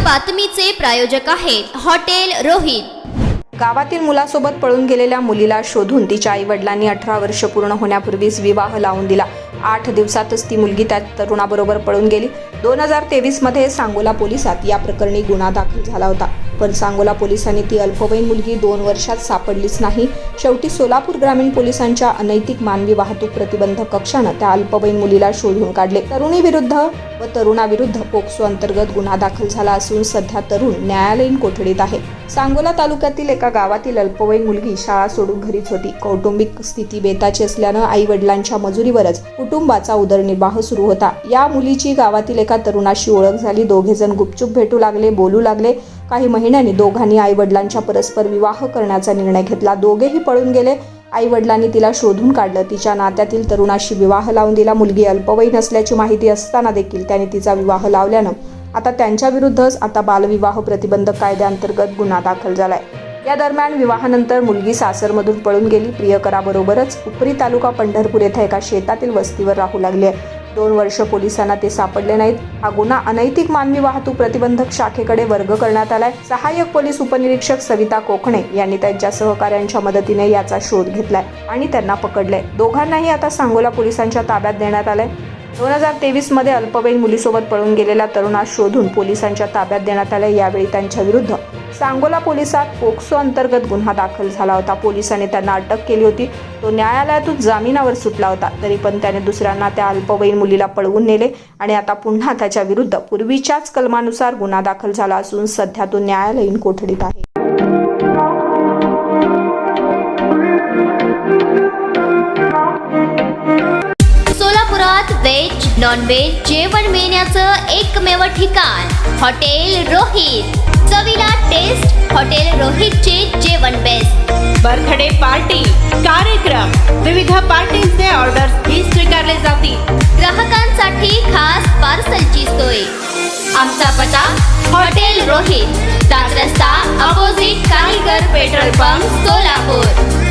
बातमीचे प्रायोजक आहेत हॉटेल रोहित। गावातील मुलासोबत पळून गेलेल्या मुलीला शोधून तिच्या आईवडिलांनी 18 वर्ष पूर्ण होण्यापूर्वीच विवाह लावून दिला। 8 दिवसातच ती मुलगी त्या तरुणाबरोबर पळून गेली। 2023 मध्ये सांगोला पोलिसात या प्रकरणी गुन्हा दाखल झाला होता, पण सांगोला पोलिसांनी ती अल्पवयीन मुलगी 2 वर्षात सापडलीच नाही। शेवटी सोलापूर ग्रामीण पोलिसांच्या अनैतिक मानवी वाहतूक प्रतिबंधक कक्षानं त्या अल्पवयीन मुलीला शोधून काढले। तरुणीविरुद्ध व तरुणाविरुद्ध पोक्सो अंतर्गत गुन्हा दाखल झाला असून सध्या तरुण न्यायालयीन कोठडीत आहे। सांगोला तालुक्यातील एका गावातील अल्पवयीन मुलगी शाळा सोडून घरीच होती। कौटुंबिक स्थिती बेताची असल्यानं आई वडिलांच्या मजुरीवरच कुटुंबाचा उदरनिर्वाह सुरू होता। या मुलीची गावातील एका तरुणाशी ओळख झाली। दोघे जण गुपचूप भेटू लागले, बोलू लागले। काही महिन्यांनी दोघांनी आई वडिलांच्या परस्पर विवाह करण्याचा निर्णय घेतला। दोघेही पळून गेले। आई वडिलांनी तिला शोधून काढलं, तिच्या नात्यातील तरुणाशी विवाह लावून दिला। मुलगी अल्पवयीन असल्याची माहिती असताना देखील त्याने तिचा विवाह लावल्यानं आता त्यांच्या विरुद्धच आता बालविवाह प्रतिबंधक कायद्याअंतर्गत गुन्हा दाखल झालाय। या दरम्यान विवाहानंतर मुलगी सासरमधून पळून गेली। प्रियकराबरोबरच उपरी तालुका पंढरपूर येथे एका शेतातील वस्तीवर राहू लागली आहे। 2 वर्ष पोलिसांना ते सापडले नाहीत। हा गुन्हा अनैतिक मानवी वाहतूक प्रतिबंधक शाखेकडे वर्ग करण्यात आलाय। सहाय्यक पोलीस उपनिरीक्षक सविता कोकणे यांनी त्यांच्या सहकाऱ्यांच्या मदतीने याचा शोध घेतलाय आणि त्यांना पकडले। दोघांनाही आता सांगोला पोलिसांच्या ताब्यात देण्यात आलंय। 2023 मध्ये अल्पवयीन मुलीसोबत पळून गेलेल्या तरुणास शोधून पोलिसांच्या ताब्यात देण्यात आले। यावेळी त्यांच्या विरुद्ध सांगोला पोलिसात पोक्सो अंतर्गत गुन्हा दाखल झाला होता। पोलिसांनी त्यांना अटक केली होती। तो न्यायालयातून जामिनावर सुटला होता, तरी पण त्याने दुसऱ्यांना त्या अल्पवयीन मुलीला पळवून नेले आणि आता पुन्हा त्याच्या विरुद्ध पूर्वीच्याच कलमानुसार गुन्हा दाखल झाला असून सध्या तो न्यायालयीन कोठडीत आहे। सोलापुरात व्हेज नॉन व्हेज जेवण मिळण्याचं एकमेव ठिकाण हॉटेल रोहित। चवीला टेस्ट हॉटेल रोहितचे जेवण बेस्ट। बर्थडे पार्टी, कार्यक्रम, विविध पार्टींचे ऑर्डर्स ही स्वीकारले जातील। ग्राहकांसाठी खास पार्सलची सोय। आमचा पत्ता हॉटेल रोहित, 7 रस्ता अपोजिट कारीगर पेट्रोल पंप, सोलापूर।